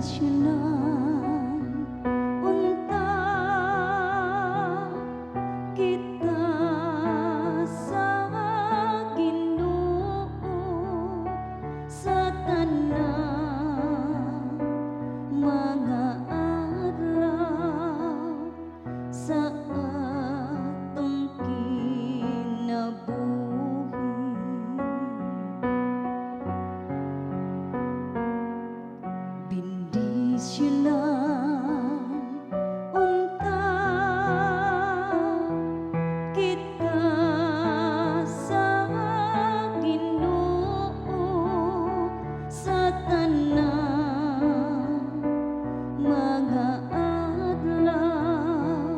bendisyonan unta kita sa Ginoo sa tanang mga adlaw sa atong kinabuhi. Bendisyonan unta kita sa Ginoo sa tanang mga adlaw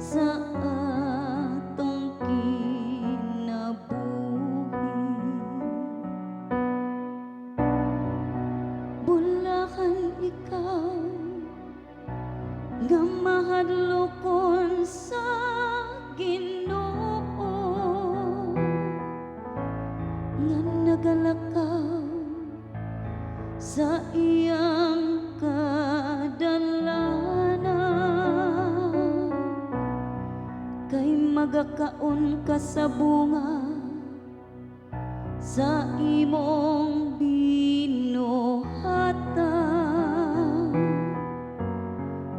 sa atong kinabuhi. Bulakan ikaw nga mahadlokon sa Ginoo nga nagalakaw sa iyang kadalanan kay magakaon ka sa bunga sa imong binuhatan.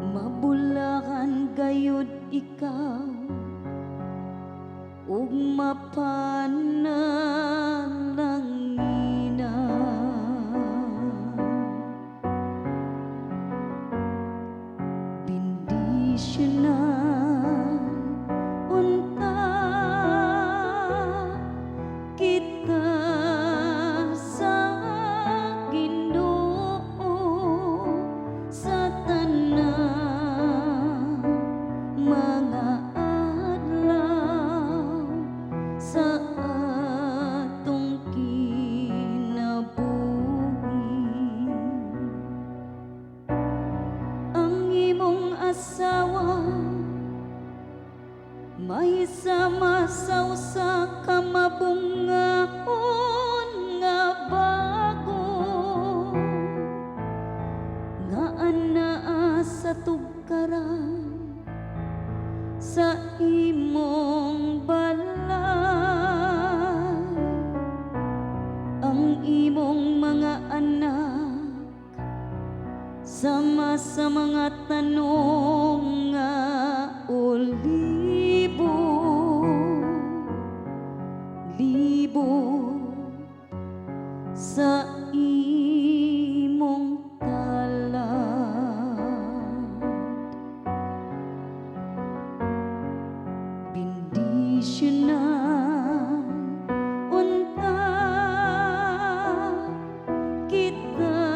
Mabulakan gayud ikaw ug mapanalangina. Bendisyonan unta kita sa Ginoo sa tanang mga adlaw sa atong kinabuhi. Ang imong asawa may sama sa kamabungahon nga bago nga anaa sa tugkaran sa imong balay. Ang imong mga anak sama sa mga tanong nga libo sa imong talat. Bendisyonan unta kita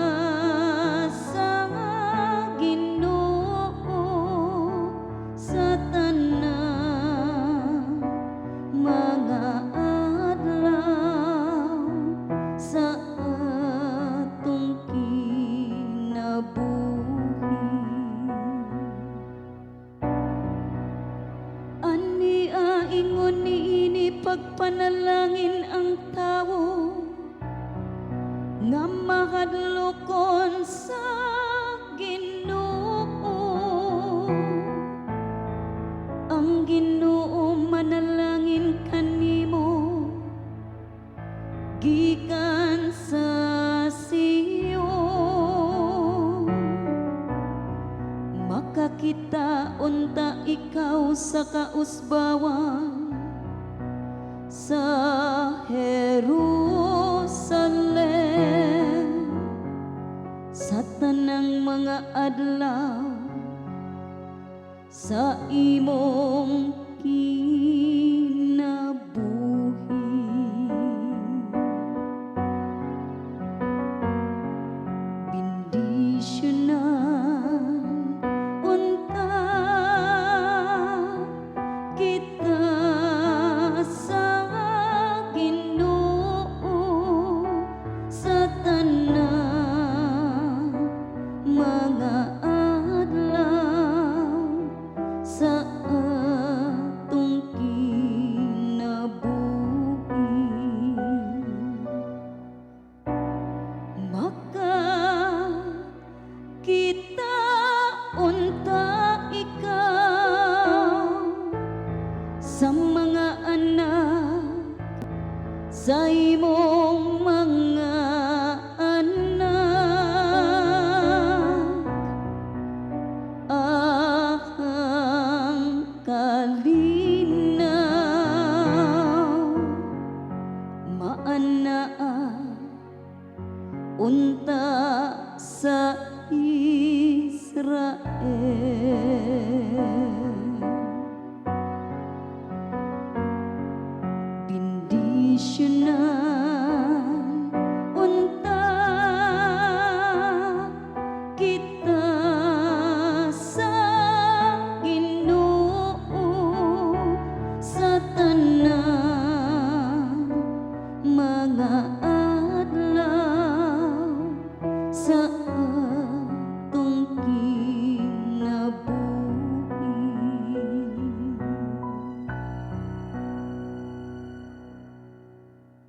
sa Ginoo sa tanang mga adlaw sa atong kinabuhi. Ania ingon niini pagpanalangin ang tawo nga mahadlokon sa Ginoo. Ang Ginoo manalangin kanimo gikan sa Sion. Makakita unta ikaw sa kausbawan sa Jerusalem sa tanang mga adlaw sa imong kinabuhi. Bendisyonan unta kita sa imong mga anak, ahang kalinaw, maanaa unta sa Israel. Bendisyonan unta kita sa Ginoo sa tanang mga adlaw sa